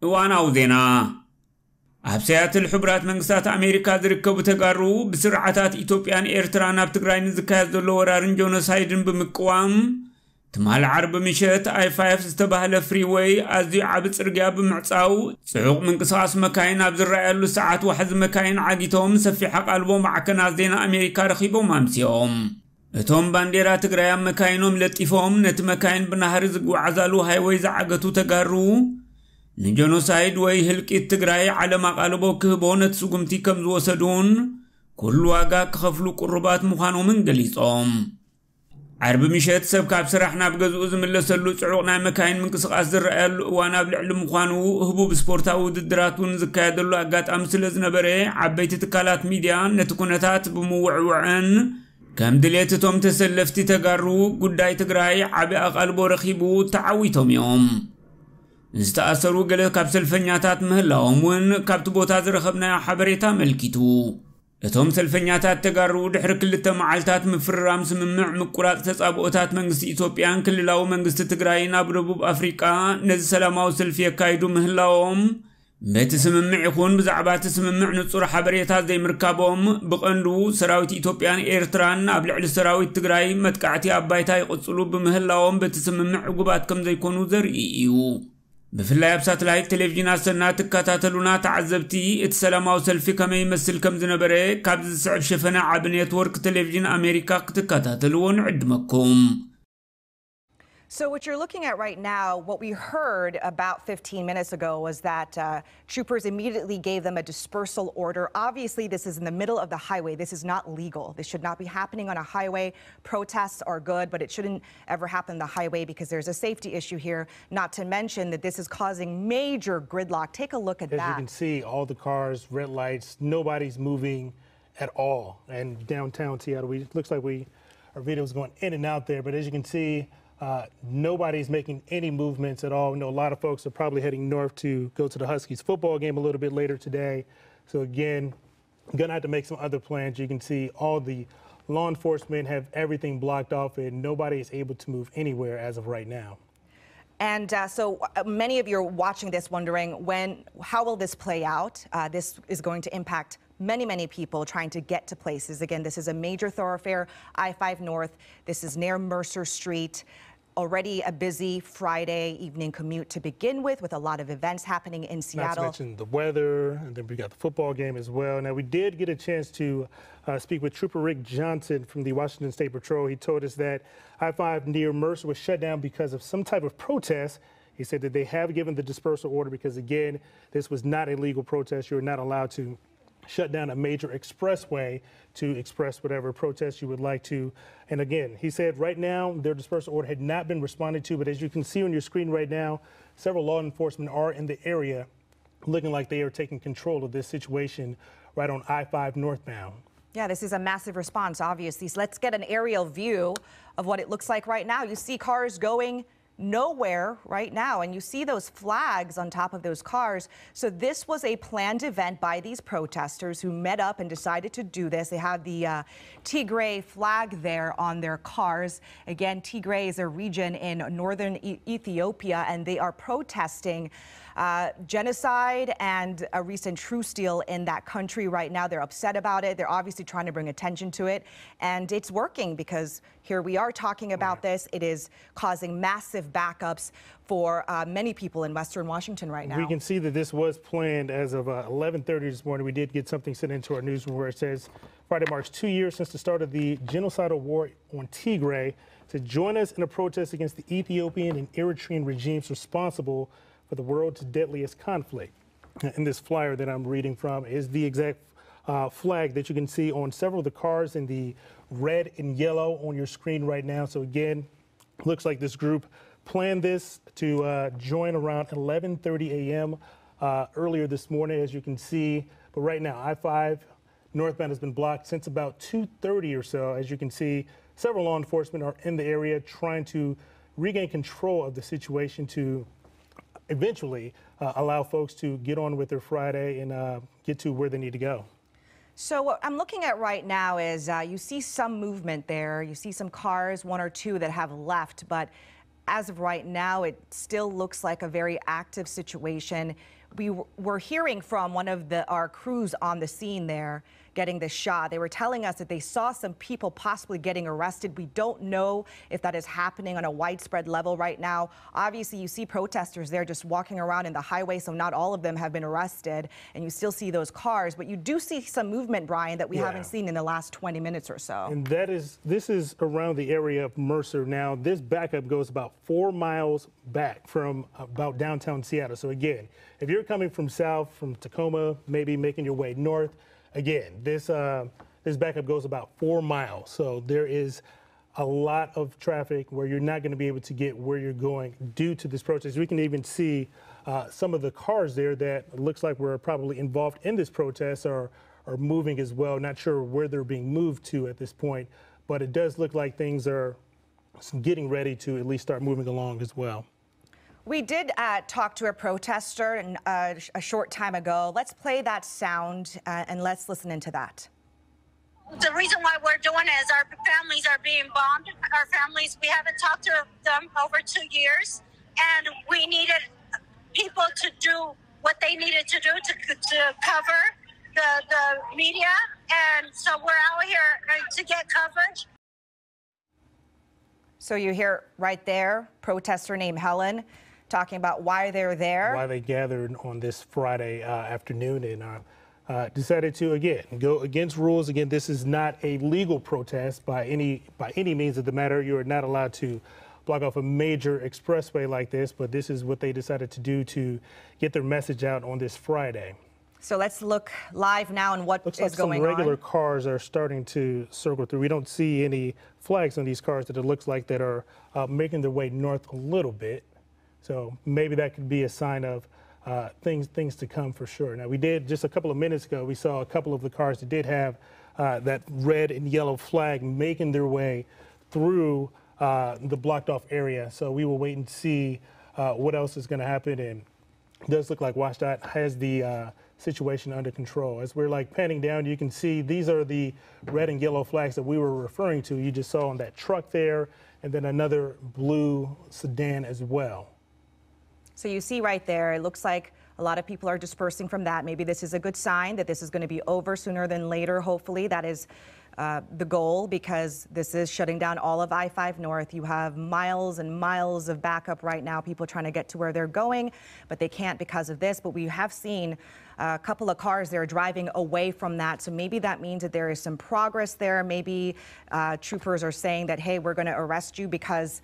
ዋናው ዜና ኣብ ሰያትል ሕቡራት መንግስታት ኣመሪካ ዝርከቡ ተጋሩ ብስርዓታት ኢትዮጵያን ኤርትራን ኣብ ትግራይ ዝካየድ ዘሎ ወራርን ጀኖሳይድን ብምቅዋም ትማል ዓርብ ምሸት i5 ዝተባህለ ፍሪዌይ ኣዝዩ ዓብ ጽርግያ ብምዕጻው ጽዑቕ ምንቅስቓስ መካይን ኣብ ዝረኣየሉ ሰዓት ዋሕዚ መካይን ዓጊቶም ሰፊሕ ኣቓልቦ ማዕከናት ዜና ኣመሪካ ረኺቦም ኣምሲኦም እቶም ባንዴራ ትግራይ መካይኖም ለጢፎም ነቲ መካይን ብናህሪ ዝጓዓዛሉ ሃይወይ ዝዓገቱ ተጋሩ ንጀኖሳይድ ወይ ህልቂት ትግራይ ዓለም ኣቓልቦ ክህቦ ነቲ ስጉምቲ ከም ዝወሰዱን ኩሉ ዋጋ ክኸፍሉ ቁርባት ምዃኖምን ገሊጾም ዓርብ ምሸት ሰብ ካብ ስራሕ ናብ ገዝኡ ዝምለሰሉ ጽዑቕ ናይ መካይን ምንቅስቓስ ዝረኣየሉ እዋን ኣብ ልዕሊ ምዃኑ ህቡብ ስፖርታዊ ውድድራትን ዝካየደሉ ኣጋጣሚ ስለ ዝነበረ ዓበይቲ ትካላት ሚድያ ነቲ ኩነታት ብምውዕውዕን ከም ድሌት እቶም ተሰለፍቲ ተጋሩ ጉዳይ ትግራይ ዓቢ ኣቓልቦ ረኺቡ ተዓዊቶም እዮም ዝተኣሰሩ ገለ ካብ ሰልፈኛታት ምህላዎም ውን ካብቲ ቦታ ዝረኸብናዮ ሓበሬታ መልኪቱ እቶም ሰልፈኛታት ተጋሩ ድሕሪ ክልተ መዓልታት ምፍርራም ስምምዕ ምቁራጽ ተጻብኦታት መንግስቲ ኢትዮጵያን ክልላዊ መንግስቲ ትግራይ ናብ ደቡብ ኣፍሪቃ ነዚ ሰላማዊ ሰልፊ የካይዱ ምህላዎም በቲ ስምምዕ ይኹን ብዛዕባ እቲ ስምምዕ ንጹር ሓበሬታት ዘይምርካቦም ብቐንዱ ሰራዊት ኢትዮጵያን ኤርትራን ኣብ ልዕሊ ሰራዊት ትግራይ መጥቃዕቲ ኣባይታ ይቕጽሉ ብምህላዎም በቲ ስምምዕ ዕጉባት ከም ዘይኮኑ ዘርኢ እዩ بفلاي بساتلايت تلفزيون أسنا تكاتلونا تعذبتي اتسلاماو سلفي كما يمثل كم زنبري كابز صعب شفنا عب نيتورك تلفزيون أمريكا تكاتلون عدمكم So what you're looking at right now, what we heard about 15 minutes ago was that troopers immediately gave them a dispersal order. Obviously, this is in the middle of the highway. This is not legal. This should not be happening on a highway. Protests are good, but it shouldn't ever happen on the highway because there's a safety issue here, not to mention that this is causing major gridlock. Take a look at that. As you can see, all the cars, red lights, nobody's moving at all. And downtown Seattle, looks like our video is going in and out there, but as you can see, nobody's making any movements at all. I know a lot of folks are probably heading north to go to the Huskies football game a little bit later today. So again, gonna have to make some other plans. You can see all the law enforcement have everything blocked off and nobody is able to move anywhere as of right now. And so many of you are watching this wondering how will this play out? This is going to impact many people trying to get to places. Again, this is a major thoroughfare, I-5 North. This is near Mercer Street. Already a busy Friday evening commute to begin with a lot of events happening in Seattle. Not to mention the weather, and then we got the football game as well. Now, we did get a chance to speak with Trooper Rick Johnson from the Washington State Patrol. He told us that I-5 near Mercer was shut down because of some type of protest. He said that they have given the dispersal order because, again, this was not a legal protest. You're not allowed to shut down a major expressway to express whatever protest you would like to. And again, he said right now their dispersal order had not been responded to, but as you can see on your screen right now, several law enforcement are in the area looking like they are taking control of this situation right on I-5 northbound. Yeah, this is a massive response, obviously. So let's get an aerial view of what it looks like right now. You see cars going nowhere right now, and you see those flags on top of those cars. So this was a planned event by these protesters who met up and decided to do this. They have the Tigray flag there on their cars. Again, Tigray is a region in northern Ethiopia, and they are protesting genocide and a recent truce deal in that country right now. They're upset about it. They're obviously trying to bring attention to it, and it's working because here we are talking about this. It is causing massive backups for many people in Western Washington right now. We can see that this was planned as of 11:30 this morning. We did get something sent into our newsroom where it says Friday marks 2 years since the start of the genocidal war on Tigray to join us in a protest against the Ethiopian and Eritrean regimes responsible for the world's deadliest conflict. And this flyer that I'm reading from is the exact flag that you can see on several of the cars in the red and yellow on your screen right now. So again, looks like this group planned this to join around 11:30 a.m. Earlier this morning, as you can see. But right now, I-5 northbound has been blocked since about 2:30 or so. As you can see, several law enforcement are in the area trying to regain control of the situation to eventually allow folks to get on with their Friday and get to where they need to go. So what I'm looking at right now is you see some movement there. You see some cars, one or two that have left, but as of right now, it still looks like a very active situation. We were hearing from one of our crews on the scene there getting this shot. They were telling us that they saw some people possibly getting arrested. We don't know if that is happening on a widespread level right now. Obviously, you see protesters there just walking around in the highway, so not all of them have been arrested, and you still see those cars, but you do see some movement, Brian, that we haven't seen in the last 20 minutes or so. And this is around the area of Mercer. Now, this backup goes about 4 miles back from about downtown Seattle. So again, if you're coming from south, from Tacoma, maybe making your way north, again, this backup goes about 4 miles. So there is a lot of traffic where you're not going to be able to get where you're going due to this protest. We can even see some of the cars there that looks like were probably involved in this protest are moving as well. Not sure where they're being moved to at this point, but it does look like things are getting ready to at least start moving along as well. We did talk to a protester a short time ago. Let's play that sound and let's listen into that. The reason why we're doing it is our families are being bombed. Our families, we haven't talked to them over 2 years, and we needed people to do what they needed to do to cover the media, and so we're out here to get coverage. So you hear right there, protester named Helen talking about why they're there. Why they gathered on this Friday afternoon and decided to, again, go against rules. Again, this is not a legal protest by any means of the matter. You are not allowed to block off a major expressway like this, but this is what they decided to do to get their message out on this Friday. So let's look live now and what Looks is like going some regular on. cars are starting to circle through. We don't see any flags on these cars that it looks like that are making their way north a little bit. So maybe that could be a sign of things to come for sure. Now, we did just a couple of minutes ago, we saw a couple of the cars that did have that red and yellow flag making their way through the blocked off area. So we will wait and see what else is going to happen. And it does look like WashDOT has the situation under control. As we're like panning down, you can see these are the red and yellow flags that we were referring to. You just saw on that truck there, and then another blue sedan as well. So you see right there, it looks like a lot of people are dispersing from that. Maybe this is a good sign that this is going to be over sooner than later. Hopefully that is the goal, because this is shutting down all of I-5 North. You have miles and miles of backup right now, people trying to get to where they're going, but they can't because of this. But we have seen a couple of cars there driving away from that. So maybe that means that there is some progress there. Maybe troopers are saying that, hey, we're going to arrest you because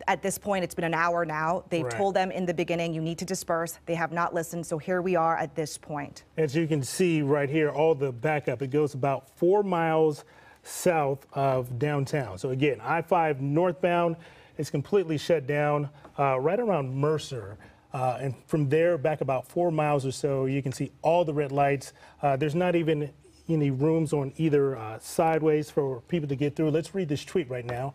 at this point, it's been an hour now. They've told them in the beginning, you need to disperse. They have not listened. So here we are at this point. As you can see right here, all the backup, it goes about 4 miles south of downtown. So again, I-5 northbound is completely shut down right around Mercer. And from there back about 4 miles or so, you can see all the red lights. There's not even any rooms on either sideways for people to get through. Let's read this tweet right now.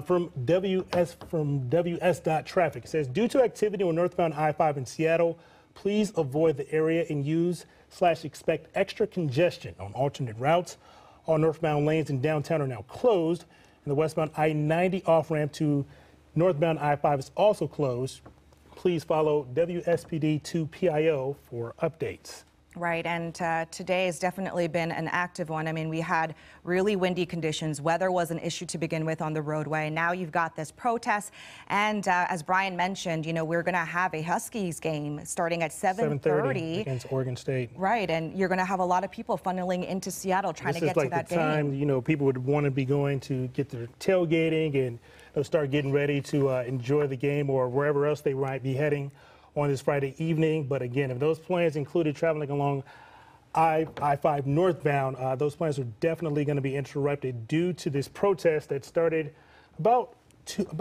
From WS.traffic. It says, due to activity on northbound I-5 in Seattle, please avoid the area and use/expect extra congestion on alternate routes. All northbound lanes in downtown are now closed, and the westbound I-90 off-ramp to northbound I-5 is also closed. Please follow WSPD2PIO for updates. Right, and today has definitely been an active one. I mean, we had really windy conditions. Weather was an issue to begin with on the roadway. Now you've got this protest, and as Brian mentioned, you know, we're going to have a Huskies game starting at 7:30 against Oregon State. Right, and you're going to have a lot of people funneling into Seattle trying to get to that game. This is like the time, you know, people would want to be going to get their tailgating and start getting ready to enjoy the game or wherever else they might be heading on this Friday evening. But again, if those plans included traveling along I-5 northbound, those plans are definitely going to be interrupted due to this protest that started about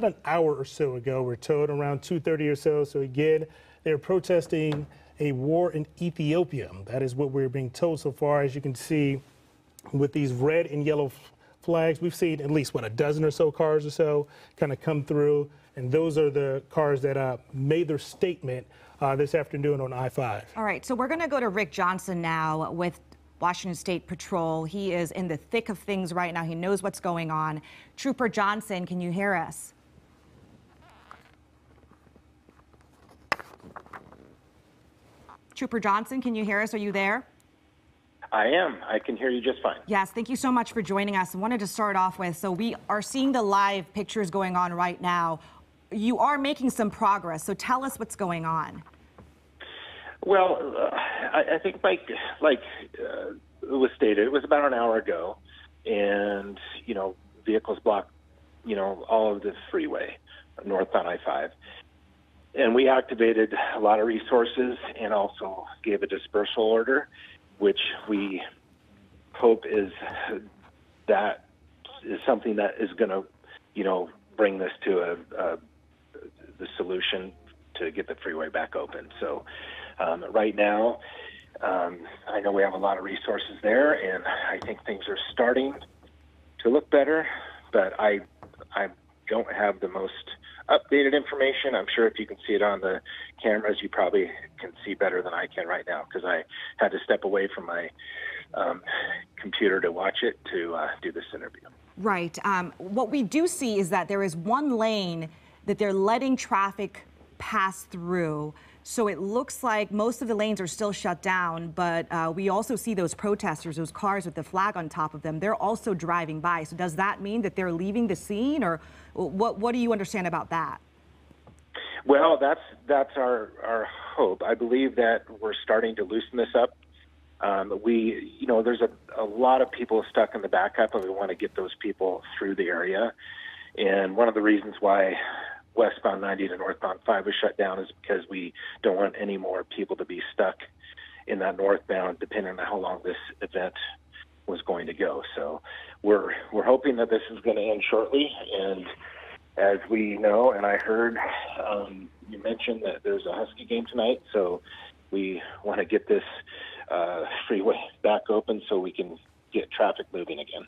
an hour or so ago. We're told around 2:30 or so. So again, they're protesting a war in Ethiopia. That is what we're being told so far. As you can see with these red and yellow flags, we've seen at least, what, a dozen or so cars or so kind of come through. And those are the cars that made their statement this afternoon on I-5. All right, so we're going to go to Rick Johnson now with Washington State Patrol. He is in the thick of things right now. He knows what's going on. Trooper Johnson, can you hear us? Trooper Johnson, can you hear us? Are you there? I am. I can hear you just fine. Yes, thank you so much for joining us. I wanted to start off with, so we are seeing the live pictures going on right now. You are making some progress, so tell us what's going on. Well, I think like it was stated, it was about an hour ago, and, vehicles blocked, all of the freeway northbound I-5. And we activated a lot of resources and also gave a dispersal order, which we hope is something that is going to, bring this to the solution to get the freeway back open. So right now, I know we have a lot of resources there, and I think things are starting to look better, but I don't have the most updated information. I'm sure if you can see it on the cameras, you probably can see better than I can right now, because I had to step away from my computer to watch it to do this interview. Right. What we do see is that there is one lane that they're letting traffic pass through. So it looks like most of the lanes are still shut down, but we also see those protesters, those cars with the flag on top of them, they're also driving by. So does that mean that they're leaving the scene, or what do you understand about that? Well, that's our hope. I believe that we're starting to loosen this up. There's a lot of people stuck in the backup, and we want to get those people through the area. And one of the reasons why westbound 90 to northbound 5 was shut down is because we don't want any more people to be stuck in that northbound, depending on how long this event was going to go. So we're hoping that this is going to end shortly. And as we know, and I heard you mentioned that there's a Husky game tonight, so we want to get this freeway back open so we can get traffic moving again.